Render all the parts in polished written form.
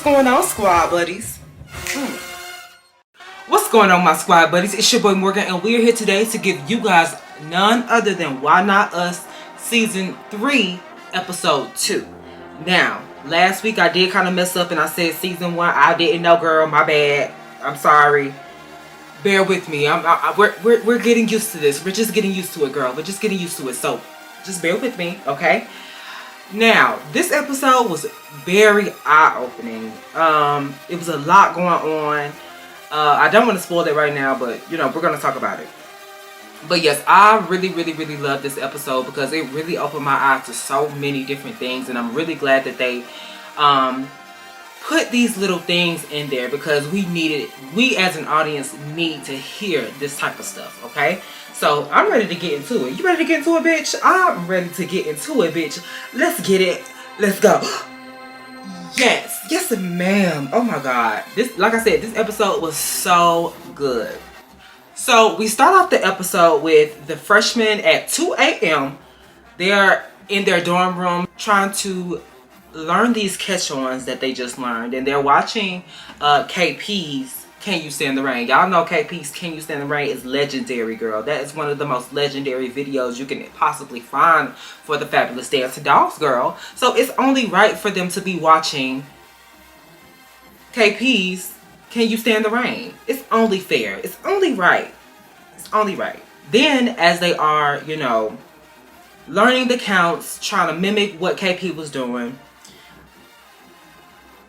going on, squad buddies? What's going on, my squad buddies? It's your boy Morgan, and we're here today to give you guys none other than Why Not Us Season 3, Episode 2. Now, last week I did kind of mess up and I said Season 1. I didn't know, girl. My bad. I'm sorry. Bear with me. We're getting used to this. We're just getting used to it, girl. We're just getting used to it. So, just bear with me, okay? Now, this episode was very eye-opening. It was a lot going on. I don't want to spoil it right now, but, you know, we're going to talk about it. But yes, I really love this episode because it really opened my eyes to so many different things. And I'm really glad that they put these little things in there because we as an audience need to hear this type of stuff, okay? So, I'm ready to get into it. You ready to get into it, bitch? I'm ready to get into it, bitch. Let's get it. Let's go. Yes. Yes, ma'am. Oh, my God. Like I said, this episode was so good. So, we start off the episode with the freshmen at 2 a.m. They're in their dorm room trying to learn these catch-ons that they just learned. And they're watching KP's Can You Stand the Rain. Y'all know KP's Can You Stand the Rain is legendary, girl. That is one of the most legendary videos you can possibly find for the Fabulous Dancing Dolls, girl. So it's only right for them to be watching KP's Can You Stand the Rain. It's only fair. It's only right. It's only right. Then, as they are, you know, learning the counts, trying to mimic what KP was doing,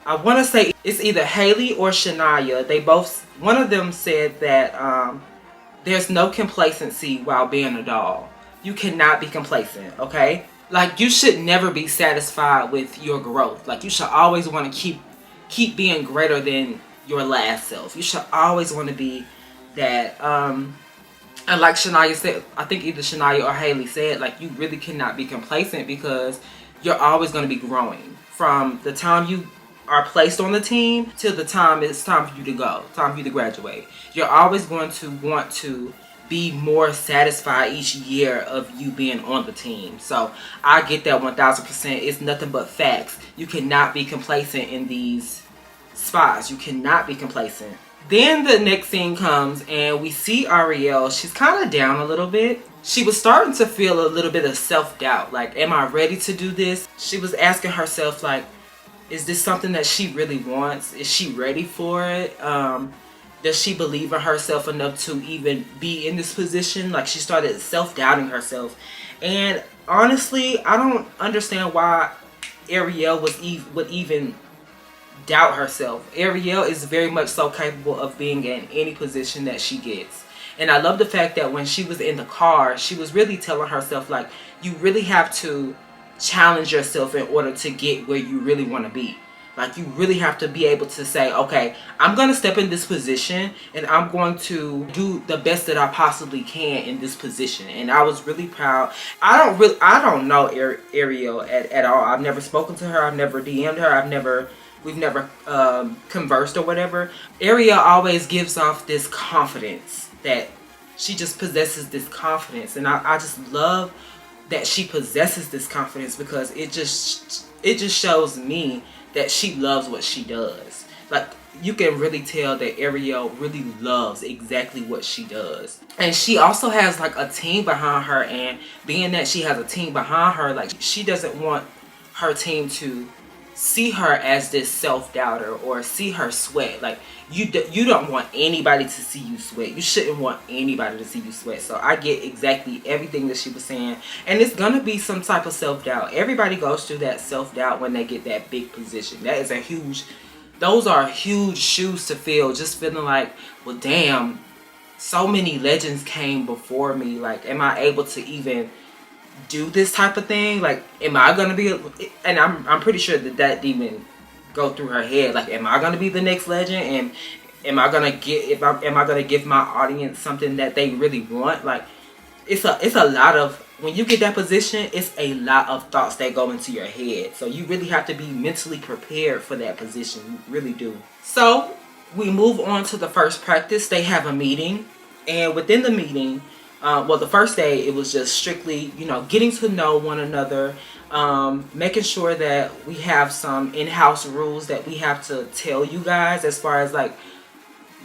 I want to say it's either Haley or Shania. One of them said that there's no complacency while being a doll. You cannot be complacent, okay? Like, you should never be satisfied with your growth. Like, you should always want to keep being greater than your last self. You should always want to be that, and like Shania said, I think either Shania or Haley said, like, you really cannot be complacent because you're always going to be growing. From the time you are placed on the team till the time it's time for you to go, time for you to graduate. You're always going to want to be more satisfied each year of you being on the team. So I get that 1000%. It's nothing but facts. You cannot be complacent in these spots. You cannot be complacent. Then the next scene comes and we see Ariel. She's kind of down a little bit. She was starting to feel a little bit of self-doubt. Like, am I ready to do this? She was asking herself, like, is this something that she really wants? Is she ready for it? Does she believe in herself enough to even be in this position? Like, she started self-doubting herself. And honestly, I don't understand why Ariel would even doubt herself. Ariel is very much so capable of being in any position that she gets. And I love the fact that when she was in the car, she was really telling herself, like, you really have to challenge yourself in order to get where you really want to be. Like, you really have to be able to say, okay, I'm going to step in this position and I'm going to do the best that I possibly can in this position. And I was really proud. I don't know Ariel at all. I've never spoken to her. I've never DM'd her. We've never conversed or whatever. Ariel always gives off this confidence, that she just possesses this confidence. And I just love that she possesses this confidence because it just shows me that she loves what she does. Like, you can really tell that Ariel really loves exactly what she does. And she also has, like, a team behind her, and being that she has a team behind her, like, she doesn't want her team to see her as this self-doubter or see her sweat. Like, you don't want anybody to see you sweat. You shouldn't want anybody to see you sweat. So I get exactly everything that she was saying. And it's gonna be some type of self-doubt. Everybody goes through that self-doubt when they get that big position. Those are huge shoes to fill. Just feeling like, well, damn, so many legends came before me. Like, am I able to even do this type of thing? Like, am I gonna be and I'm pretty sure that didn't even go through her head. Like, am I gonna be the next legend? And am I gonna give my audience something that they really want? Like, it's a lot of, when you get that position, it's a lot of thoughts that go into your head. So you really have to be mentally prepared for that position. You really do. So we move on to the first practice. They have a meeting, and within the meeting, Well, the first day it was just strictly, you know, getting to know one another, making sure that we have some in-house rules that we have to tell you guys as far as like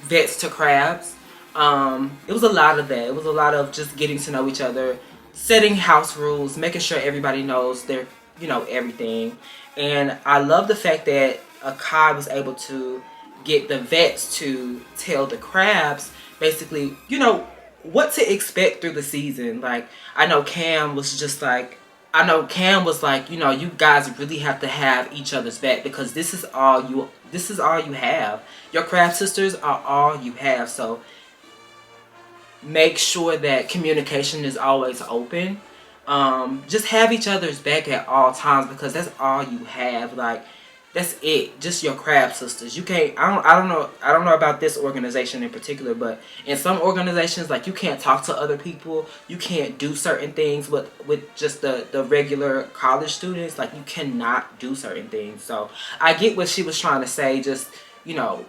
vets to crabs. It was a lot of that. It was a lot of just getting to know each other, setting house rules, making sure everybody knows their, you know, everything. And I love the fact that Akai was able to get the vets to tell the crabs basically, you know, what to expect through the season. Like, I know Cam was just like, you know, you guys really have to have each other's back because this is all you have. Your crab sisters are all you have. So make sure that communication is always open. Just have each other's back at all times because that's all you have. Like, that's it. Just your crab sisters. You can't. I don't know about this organization in particular, but in some organizations, like, you can't talk to other people. You can't do certain things with just the regular college students. Like, you cannot do certain things. So I get what she was trying to say. Just, you know,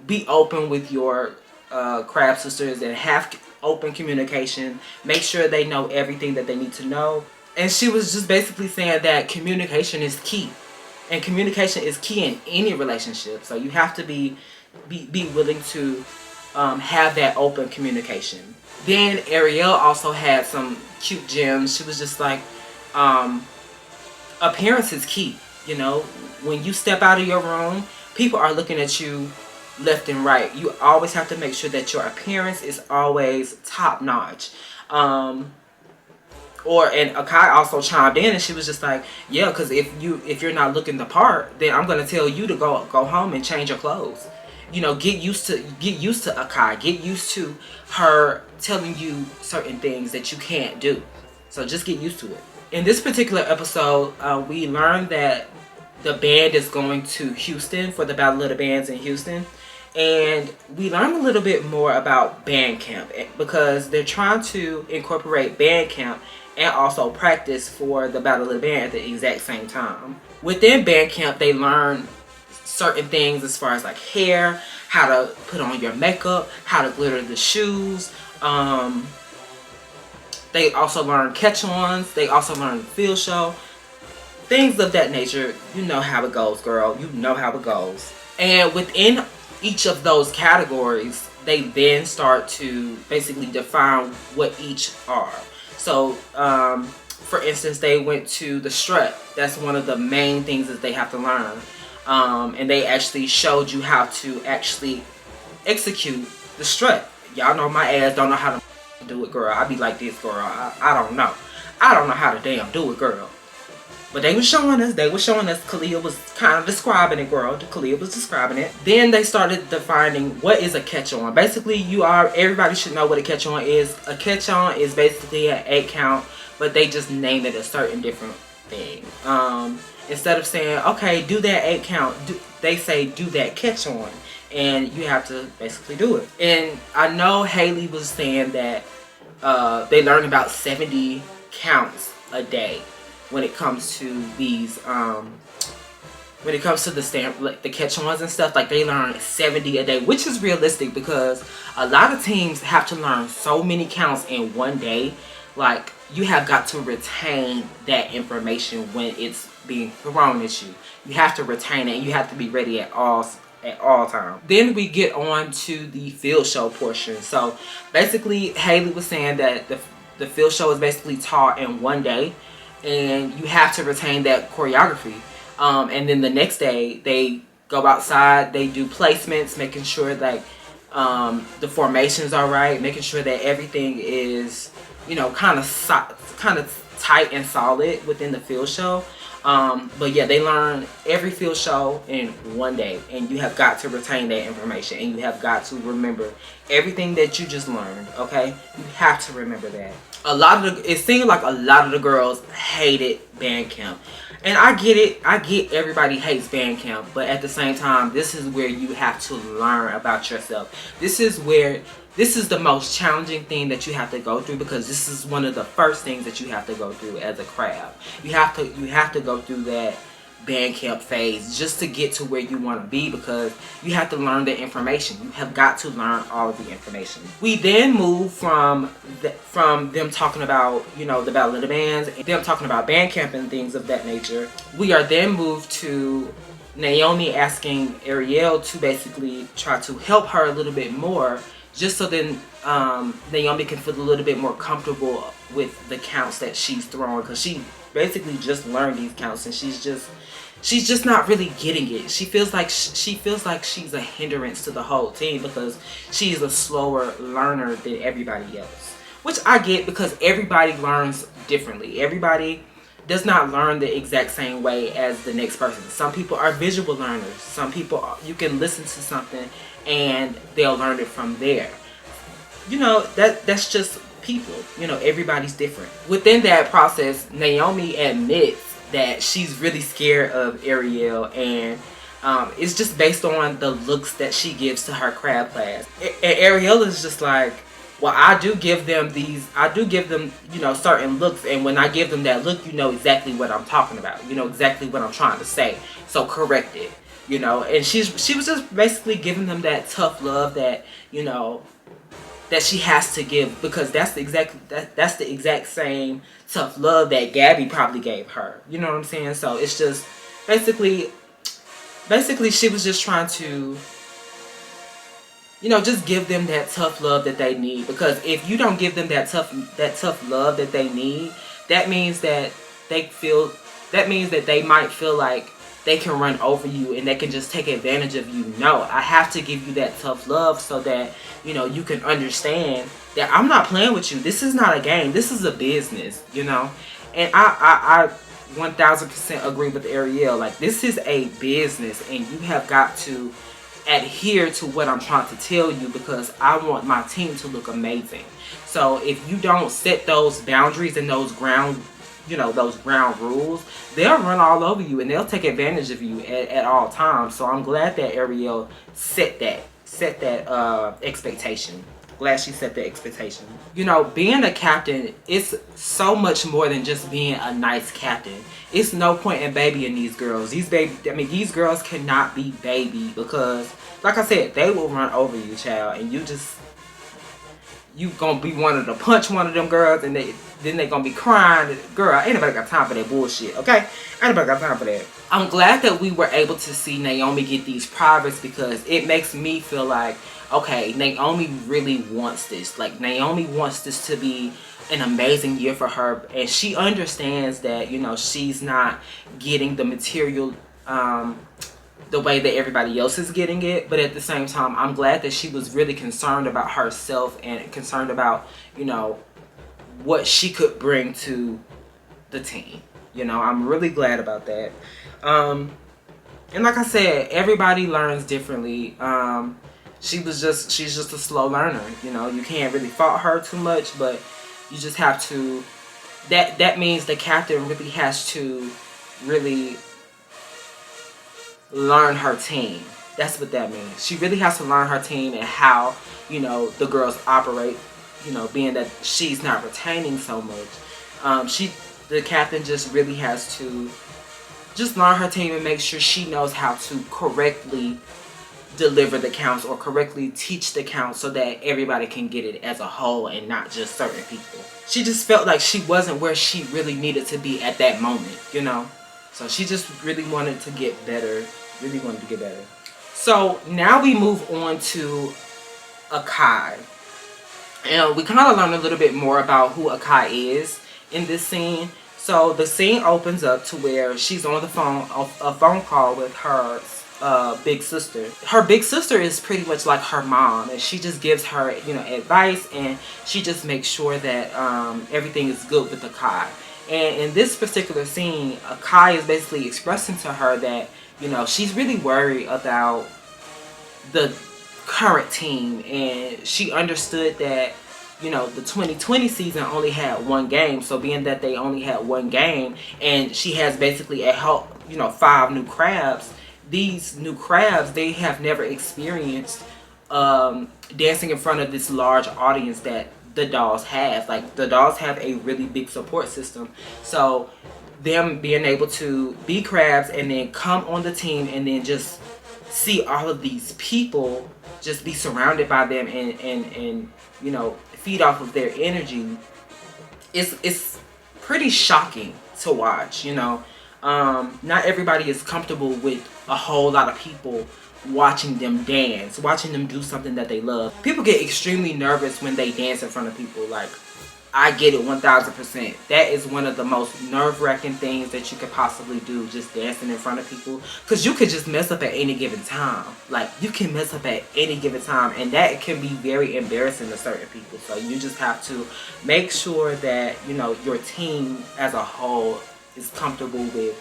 be open with your crab sisters and have open communication. Make sure they know everything that they need to know. And she was just basically saying that communication is key. And communication is key in any relationship. So you have to be willing to have that open communication. Then Ariel also had some cute gems. She was just like, appearance is key. You know, when you step out of your room, people are looking at you left and right. You always have to make sure that your appearance is always top notch. And Akai also chimed in and she was just like, yeah, because if you're not looking the part, then I'm gonna tell you to go home and change your clothes. You know, get used to Akai. Get used to her telling you certain things that you can't do. So just get used to it. In this particular episode, we learned that the band is going to Houston for the Battle of the Bands in Houston. And we learned a little bit more about band camp because they're trying to incorporate band camp and also practice for the Battle of the Band at the exact same time. Within band camp, they learn certain things as far as like hair, how to put on your makeup, how to glitter the shoes. They also learn catch-ons. They also learn the field show. Things of that nature. You know how it goes, girl. You know how it goes. And within each of those categories, they then start to basically define what each are. So, for instance, they went to the strut. That's one of the main things that they have to learn. And they actually showed you how to actually execute the strut. Y'all know my ass don't know how to do it, girl. I be like this, girl. I don't know. I don't know how to damn do it, girl. But they were showing us. Kalia was kind of describing it, girl. Kalia was describing it. Then they started defining what is a catch-on. Basically, everybody should know what a catch-on is. A catch-on is basically an 8 count, but they just name it a certain different thing. Instead of saying, okay, do that 8 count, they say do that catch-on. And you have to basically do it. And I know Haley was saying that they learn about 70 counts a day. When it comes to these, when it comes to the catch-ons and stuff, like they learn 70 a day, which is realistic because a lot of teams have to learn so many counts in one day. Like, you have got to retain that information when it's being thrown at you. You have to retain it and you have to be ready at all times. Then we get on to the field show portion. So basically, Haley was saying that the field show is basically taught in one day. And you have to retain that choreography. And then the next day, they go outside, they do placements, making sure that the formations are right, making sure that everything is, you know, kind of tight and solid within the field show. But yeah, they learn every field show in one day. And you have got to retain that information. And you have got to remember everything that you just learned, okay? You have to remember that. It seemed like a lot of the girls hated band camp. And I get it. I get everybody hates band camp. But at the same time, this is where you have to learn about yourself. This is the most challenging thing that you have to go through because this is one of the first things that you have to go through as a crab. You have to go through band camp phase just to get to where you want to be, because you have to learn the information. You have got to learn all of the information. We then move from them talking about, you know, the Battle of the Bands, and them talking about band camp and things of that nature. We are then moved to Naomi asking Ariel to basically try to help her a little bit more, just so then Naomi can feel a little bit more comfortable with the counts that she's throwing, because she basically just learned these counts and she's just not really getting it. She feels like she's a hindrance to the whole team because she's a slower learner than everybody else, which I get, because everybody learns differently. Everybody does not learn the exact same way as the next person. Some people are visual learners. Some people, you can listen to something and they'll learn it from there. You know, that's just people. You know, everybody's different. Within that process, Naomi admits that she's really scared of Ariel, and it's just based on the looks that she gives to her crab class. And Ariel is just like, well, I do give them, you know, certain looks, and when I give them that look, you know exactly what I'm talking about. You know exactly what I'm trying to say. So correct it, you know. And she was just basically giving them that tough love that, you know, that she has to give, because that's the exact same tough love that Gabby probably gave her. You know what I'm saying? So it's just basically she was just trying to, you know, just give them that tough love that they need. Because if you don't give them that tough love that they need, that means that they might feel like they can run over you and they can just take advantage of you. No, I have to give you that tough love so that, you know, you can understand that I'm not playing with you. This is not a game. This is a business, you know. And I 1000% agree with Ariel. Like, this is a business and you have got to adhere to what I'm trying to tell you, because I want my team to look amazing. So if you don't set those boundaries and those ground rules, they'll run all over you and they'll take advantage of you at all times. So I'm glad that Ariel set that expectation. Glad she set the expectation. You know, being a captain is so much more than just being a nice captain. It's no point in babying these girls. These girls cannot be baby, because, like I said, they will run over you, child, and you gonna be wanting to punch one of them girls, and then they gonna be crying. Girl, ain't nobody got time for that bullshit, okay? Ain't nobody got time for that. I'm glad that we were able to see Naomi get these privates, because it makes me feel like, okay, Naomi really wants this. Like, Naomi wants this to be an amazing year for her, and she understands that, you know, she's not getting the material the way that everybody else is getting it. But at the same time, I'm glad that she was really concerned about herself and concerned about, you know, what she could bring to the team. You know, I'm really glad about that. And like I said, everybody learns differently. She's just a slow learner. You know, you can't really fault her too much, but you just have to, that means the captain really has to really learn her team. That's what that means. She really has to learn her team and how, you know, the girls operate, you know, being that she's not retaining so much. The captain just really has to just learn her team and make sure she knows how to correctly deliver the counts or correctly teach the counts so that everybody can get it as a whole and not just certain people. She just felt like she wasn't where she really needed to be at that moment, you know. So she just really wanted to get better. So now we move on to Akai. And we kind of learn a little bit more about who Akai is in this scene. So the scene opens up to where she's on the phone, a phone call with her big sister. Her big sister is pretty much like her mom, and she just gives her, you know, advice, and she just makes sure that everything is good with Akai. And in this particular scene, Akai is basically expressing to her that, you know, she's really worried about the current team, and she understood that, you know, the 2020 season only had one game. So being that they only had one game, and she has basically 5 new crabs. These new crabs, they have never experienced dancing in front of this large audience that the dolls have. Like, the dolls have a really big support system. So them being able to be crabs and then come on the team and then just see all of these people just be surrounded by them and you know, feed off of their energy, it's pretty shocking to watch, you know. Not everybody is comfortable with a whole lot of people watching them dance, watching them do something that they love. People get extremely nervous when they dance in front of people. Like, I get it 1000%. That is one of the most nerve-wracking things that you could possibly do, just dancing in front of people. Because you could just mess up at any given time. Like, you can mess up at any given time. And that can be very embarrassing to certain people. So you just have to make sure that, you know, your team as a whole is comfortable with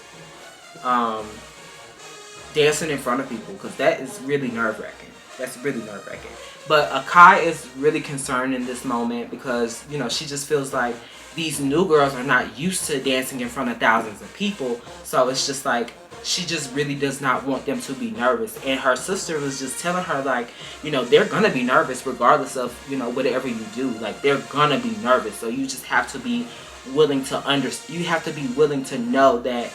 dancing in front of people. Because that is really nerve-wracking. That's really nerve-wracking. But Akai is really concerned in this moment because, you know, she just feels like these new girls are not used to dancing in front of thousands of people. So it's just like, she just really does not want them to be nervous. And her sister was just telling her, like, you know, they're going to be nervous regardless of, you know, whatever you do. Like, they're going to be nervous. So you just have to be willing to you have to be willing to know that,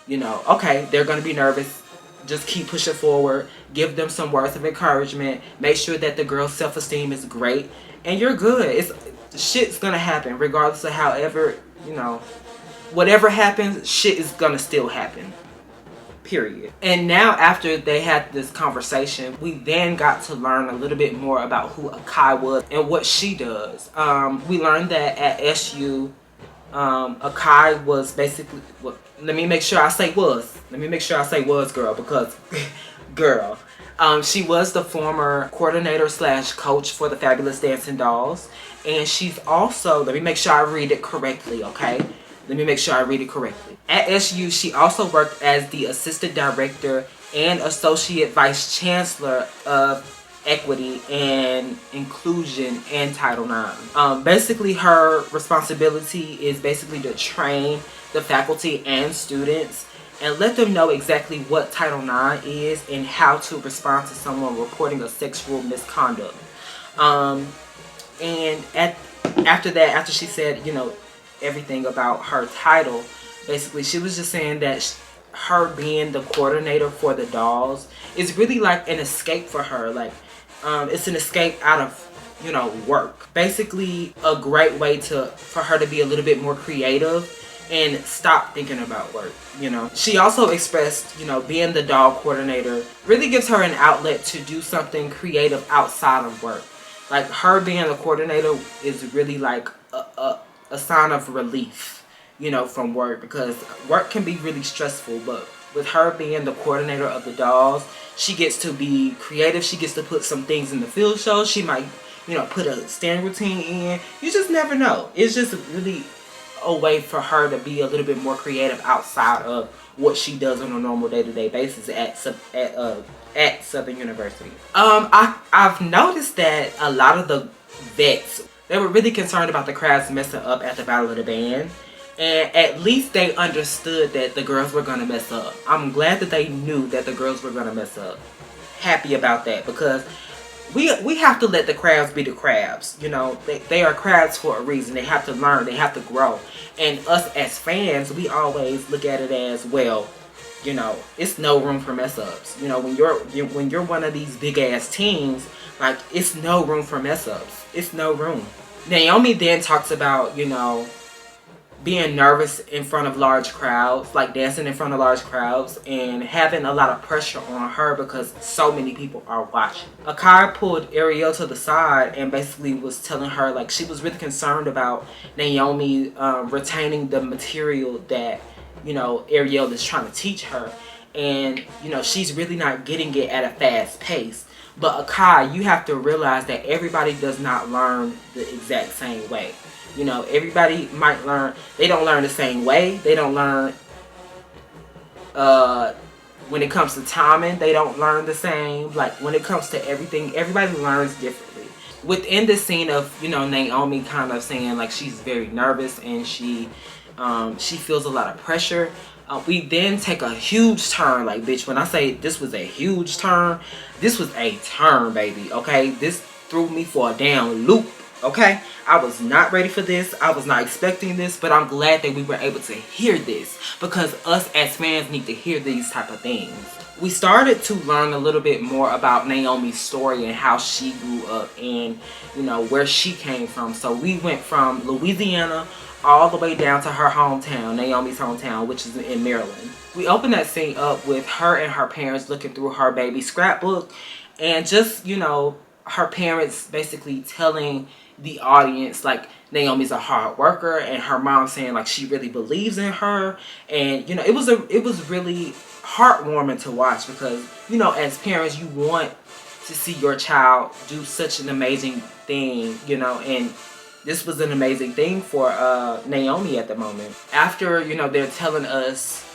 you know, okay, they're going to be nervous. Just keep pushing forward. Give them some words of encouragement. Make sure that the girl's self-esteem is great. And you're good. Shit's gonna happen regardless of however, you know, whatever happens, shit is gonna still happen. Period. And now after they had this conversation, we then got to learn a little bit more about who Akai was and what she does. We learned that at SU, Akai was basically... Let me make sure I say was. Let me make sure I say was, girl, because, girl. She was the former coordinator / coach for the Fabulous Dancing Dolls. And she's also, let me make sure I read it correctly, okay? Let me make sure I read it correctly. At SU, she also worked as the assistant director and associate vice chancellor of equity and inclusion and Title IX. Basically, her responsibility is basically to train the faculty and students and let them know exactly what Title IX is and how to respond to someone reporting a sexual misconduct. And after that, after she said, you know, everything about her title, basically she was just saying that her being the coordinator for the dolls is really like an escape for her. Like, it's an escape out of, you know, work. Basically a great way for her to be a little bit more creative and stop thinking about work, you know. She also expressed, you know, being the doll coordinator really gives her an outlet to do something creative outside of work. Like, her being the coordinator is really like a sign of relief, you know, from work, because work can be really stressful. But with her being the coordinator of the dolls, she gets to be creative. She gets to put some things in the field show. She might, you know, put a stand routine in. You just never know. It's just really a way for her to be a little bit more creative outside of what she does on a normal day-to-day basis at Southern University. I've noticed that a lot of the vets, they were really concerned about the crowds messing up at the Battle of the Band. And at least they understood that the girls were going to mess up. I'm glad that they knew that the girls were going to mess up. Happy about that, because we have to let the crabs be the crabs. You know, they are crabs for a reason. They have to learn. They have to grow. And us as fans, we always look at it as, well, you know, it's no room for mess ups. You know, when you're one of these big ass teams, like, it's no room for mess ups. It's no room. Naomi then talks about, you know, being nervous in front of large crowds, like dancing in front of large crowds, and having a lot of pressure on her because so many people are watching. Akai pulled Ariel to the side and basically was telling her, like, she was really concerned about Naomi retaining the material that, you know, Ariel is trying to teach her. And, you know, she's really not getting it at a fast pace. But Akai, you have to realize that everybody does not learn the exact same way. You know, everybody might learn, they don't learn the same way. They don't learn, when it comes to timing, they don't learn the same. Like, when it comes to everything, everybody learns differently. Within the scene of, you know, Naomi kind of saying, like, she's very nervous and she feels a lot of pressure. We then take a huge turn. Like, bitch, when I say this was a huge turn, this was a turn, baby, okay? This threw me for a damn loop. Okay, I was not ready for this. I was not expecting this, but I'm glad that we were able to hear this, because us as fans need to hear these type of things. We started to learn a little bit more about Naomi's story and how she grew up, and you know, where she came from. So we went from Louisiana all the way down to her hometown, Naomi's hometown, which is in Maryland. We opened that scene up with her and her parents looking through her baby scrapbook, and just, you know, her parents basically telling the audience like Naomi's a hard worker, and her mom saying like she really believes in her. And you know, it was really heartwarming to watch, because you know, as parents, you want to see your child do such an amazing thing, you know, and this was an amazing thing for Naomi at the moment. After, you know, they're telling us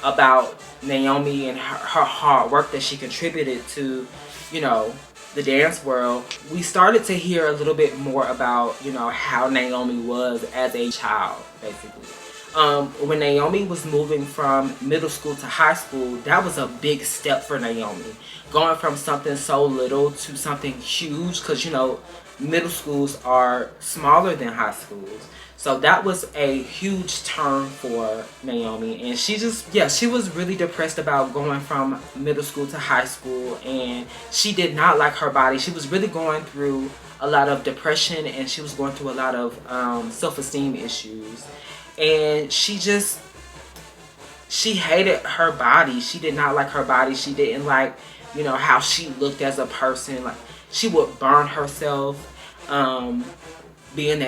about Naomi and her hard work that she contributed to, you know, the dance world, we started to hear a little bit more about, you know, how Naomi was as a child, basically. When Naomi was moving from middle school to high school, that was a big step for Naomi. Going from something so little to something huge, because, you know, middle schools are smaller than high schools. So that was a huge turn for Naomi, and she just, yeah, she was really depressed about going from middle school to high school, and she did not like her body. She was really going through a lot of depression, and she was going through a lot of self-esteem issues, and she hated her body. She did not like her body. She didn't like, you know, how she looked as a person. Like, she would burn herself, being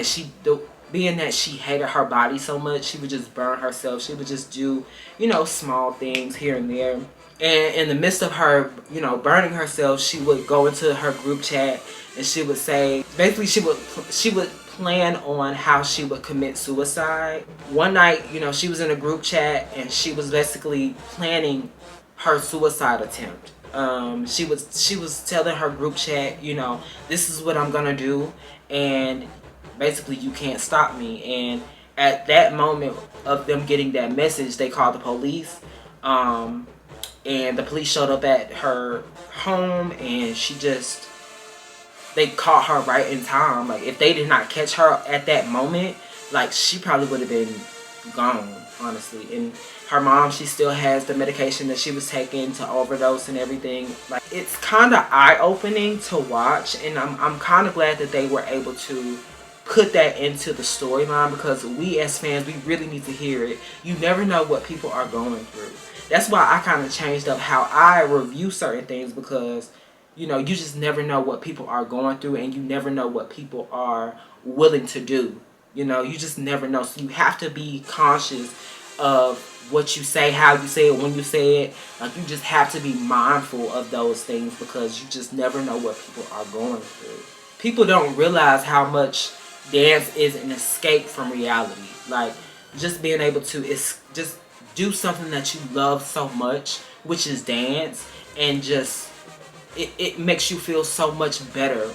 that she hated her body so much. She would just burn herself. She would just do, you know, small things here and there. And in the midst of her, you know, burning herself, she would go into her group chat and she would say, basically she would plan on how she would commit suicide. One night, you know, she was in a group chat and she was basically planning her suicide attempt. She was telling her group chat, you know, this is what I'm gonna do, and basically you can't stop me. And at that moment of them getting that message, they called the police, and the police showed up at her home, and they caught her right in time. Like, if they did not catch her at that moment, like, she probably would have been gone, honestly. And her mom, she still has the medication that she was taking to overdose and everything. Like, it's kind of eye-opening to watch, and I'm kind of glad that they were able to put that into the storyline, because we as fans, we really need to hear it. You never know what people are going through. That's why I kind of changed up how I review certain things, because, you know, you just never know what people are going through, and you never know what people are willing to do. You know, you just never know. So you have to be conscious of what you say, how you say it, when you say it. Like, you just have to be mindful of those things, because you just never know what people are going through. People don't realize how much dance is an escape from reality. Like, just being able to just do something that you love so much, which is dance, and just it makes you feel so much better,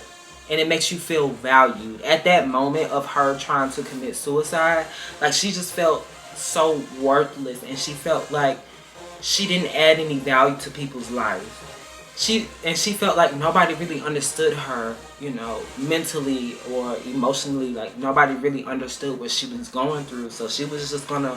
and it makes you feel valued. At that moment of her trying to commit suicide, like, she just felt so worthless, and she felt like she didn't add any value to people's lives. She felt like nobody really understood her, you know, mentally or emotionally. Like, nobody really understood what she was going through, so she was just gonna,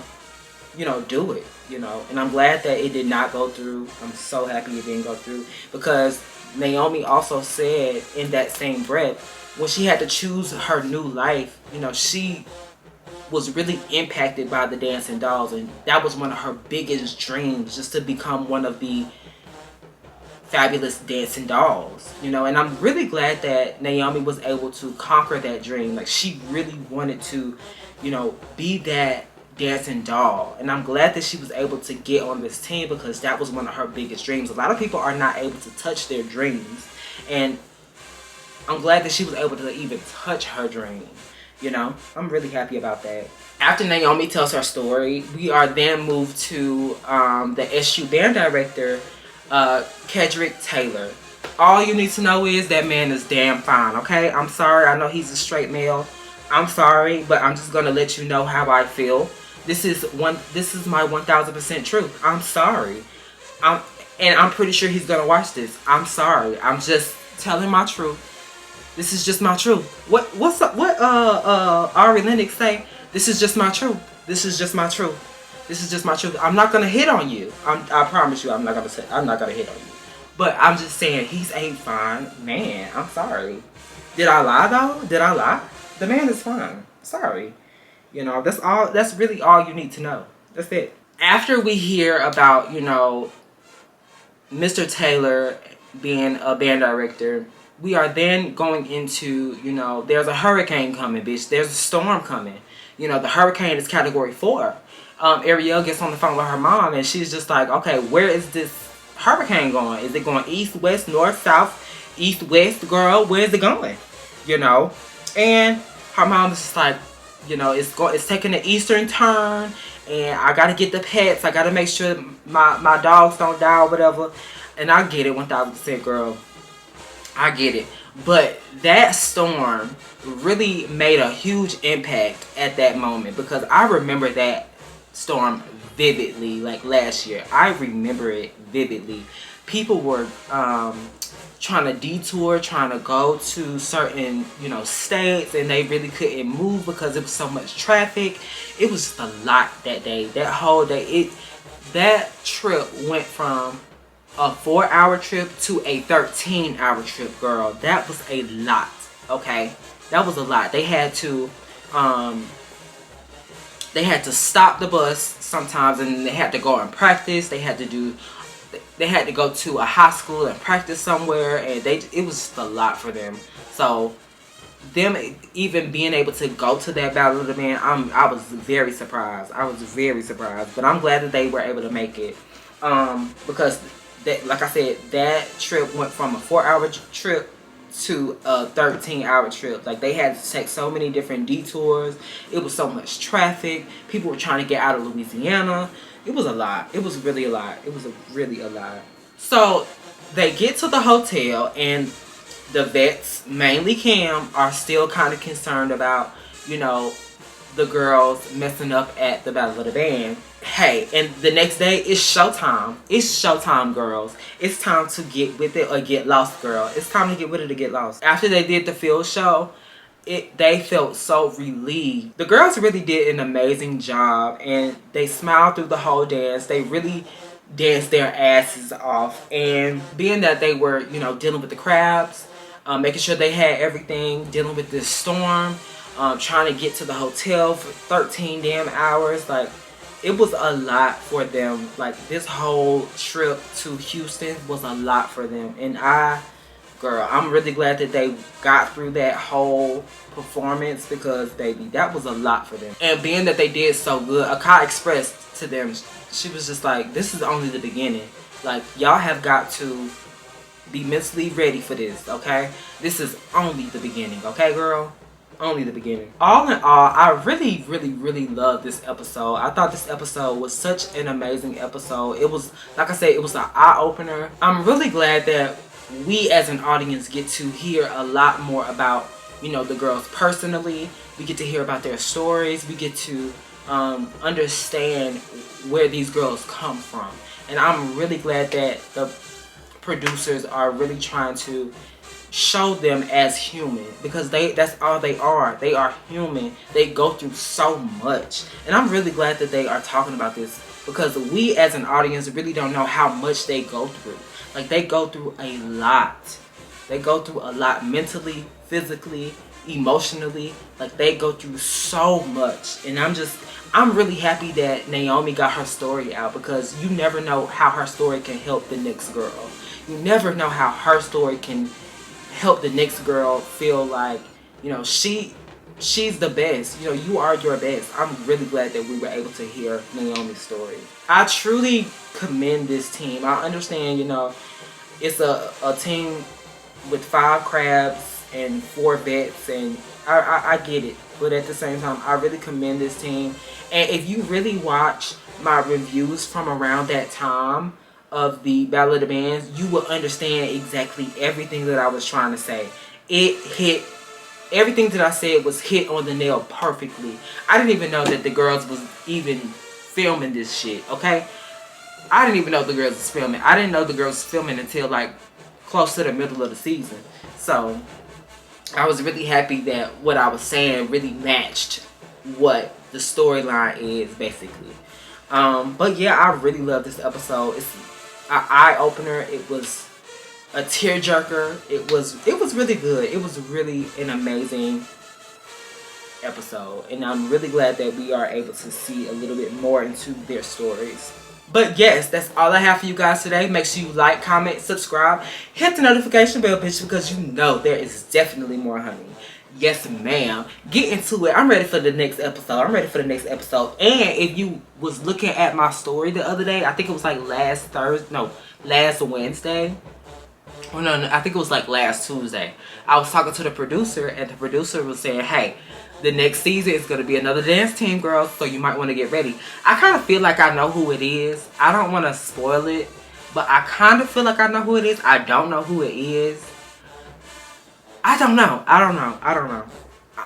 you know, do it, you know. And I'm glad that it did not go through. I'm so happy it didn't go through, because Naomi also said in that same breath, when she had to choose her new life, you know, she was really impacted by the Dancing Dolls, and that was one of her biggest dreams, just to become one of the fabulous Dancing Dolls, you know. And I'm really glad that Naomi was able to conquer that dream. Like, she really wanted to, you know, be that dancing doll, and I'm glad that she was able to get on this team, because that was one of her biggest dreams. A lot of people are not able to touch their dreams, and I'm glad that she was able to even touch her dream. You know, I'm really happy about that. After Naomi tells her story, we are then moved to the SU band director, Kedrick Taylor. All you need to know is that man is damn fine, okay? I'm sorry, I know he's a straight male. I'm sorry, but I'm just gonna let you know how I feel. This is my 1000% truth. I'm sorry. And I'm pretty sure he's gonna watch this. I'm sorry. I'm just telling my truth. This is just my truth. What's up? What Ari Lennox say? This is just my truth. This is just my truth. This is just my truth. I'm not gonna hit on you. I promise you, I'm not gonna hit on you. But I'm just saying, he's a fine man. I'm sorry. Did I lie though? Did I lie? The man is fine. Sorry. You know, that's all. That's really all you need to know. That's it. After we hear about, you know, Mr. Taylor being a band director, we are then going into, you know, there's a hurricane coming, bitch. There's a storm coming. You know, the hurricane is category 4. Ariel gets on the phone with her mom, and she's just like, okay, where is this hurricane going? Is it going east, west, north, south, east, west, girl? Where is it going? You know? And her mom is just like, you know, it's taking an eastern turn, and I gotta get the pets. I gotta make sure my dogs don't die or whatever. And I get it, 1000%, girl. I get it. But that storm really made a huge impact at that moment, because I remember that storm vividly, like last year. I remember it vividly. People were trying to detour, trying to go to certain, you know, states, and they really couldn't move because it was so much traffic. It was just a lot that day. That whole day, that trip went from a 4-hour trip to a 13-hour trip, girl. That was a lot, okay? That was a lot. They had to stop the bus sometimes, and they had to go and practice. They had to go to a high school and practice somewhere, and it was just a lot for them. So them even being able to go to that Battle of the Band, I was very surprised. I was very surprised, but I'm glad that they were able to make it, because that, like I said, that trip went from a 4-hour trip to a 13-hour trip. Like, they had to take so many different detours. It was so much traffic. People were trying to get out of Louisiana. It was a lot. It was really a lot. It was really a lot. So they get to the hotel, and the vets, mainly Cam, are still kind of concerned about, you know, the girls messing up at the Battle of the Band. Hey, and the next day, it's showtime. It's showtime, girls. It's time to get with it or get lost, girl. It's time to get with it or get lost. After they did the field show, they felt so relieved. The girls really did an amazing job, and they smiled through the whole dance. They really danced their asses off. And being that they were, you know, dealing with the crabs, making sure they had everything, dealing with this storm, trying to get to the hotel for 13 damn hours, like, it was a lot for them. Like, this whole trip to Houston was a lot for them. And girl, I'm really glad that they got through that whole performance, because, baby, that was a lot for them. And being that they did so good, Akai expressed to them, she was just like, this is only the beginning. Like, y'all have got to be mentally ready for this, okay? This is only the beginning, okay, girl? Only the beginning. All in all, I really, really, really love this episode. I thought this episode was such an amazing episode. It was, like I said, it was an eye-opener. I'm really glad that we as an audience get to hear a lot more about, you know, the girls personally. We get to hear about their stories. We get to understand where these girls come from. And I'm really glad that the producers are really trying to show them as human, because that's all they are. They are human. They go through so much. And I'm really glad that they are talking about this, because we as an audience really don't know how much they go through. Like, they go through a lot. They go through a lot mentally, physically, emotionally. Like, they go through so much. And I'm really happy that Naomi got her story out, because you never know how her story can help the next girl. You never know how her story can help the next girl feel like, you know, she's the best. You know, you are your best. I'm really glad that we were able to hear Naomi's story. I truly commend this team. I understand, you know, it's a team with 5 crabs and 4 vets, and I get it. But at the same time, I really commend this team. And if you really watch my reviews from around that time of the Battle of the Bands, you will understand exactly everything that I was trying to say. It hit, everything that I said was hit on the nail perfectly. I didn't even know that the girls was even filming this shit, okay? I didn't even know the girls was filming. I didn't know the girls was filming until, like, close to the middle of the season. So, I was really happy that what I was saying really matched what the storyline is, basically. But yeah, I really love this episode. It's an eye opener. It was a tearjerker. It was really good. It was really an amazing episode, and I'm really glad that we are able to see a little bit more into their stories. But yes, that's all I have for you guys today. Make sure you like, comment, subscribe, hit the notification bell, bitch, because you know there is definitely more honey. Yes, ma'am. Get into it. I'm ready for the next episode. And if you was looking at my story the other day, I think it was like last Wednesday. Oh, no, I think it was like last Tuesday. I was talking to the producer, and the producer was saying, hey, the next season is going to be another dance team, girl, so you might want to get ready. I kind of feel like I know who it is. I don't want to spoil it, but I kind of feel like I know who it is. I don't know who it is. I don't know.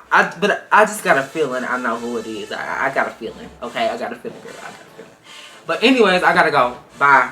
But I just got a feeling I know who it is. I got a feeling. Okay, I got a feeling, girl. I got a feeling. But anyways, I got to go. Bye.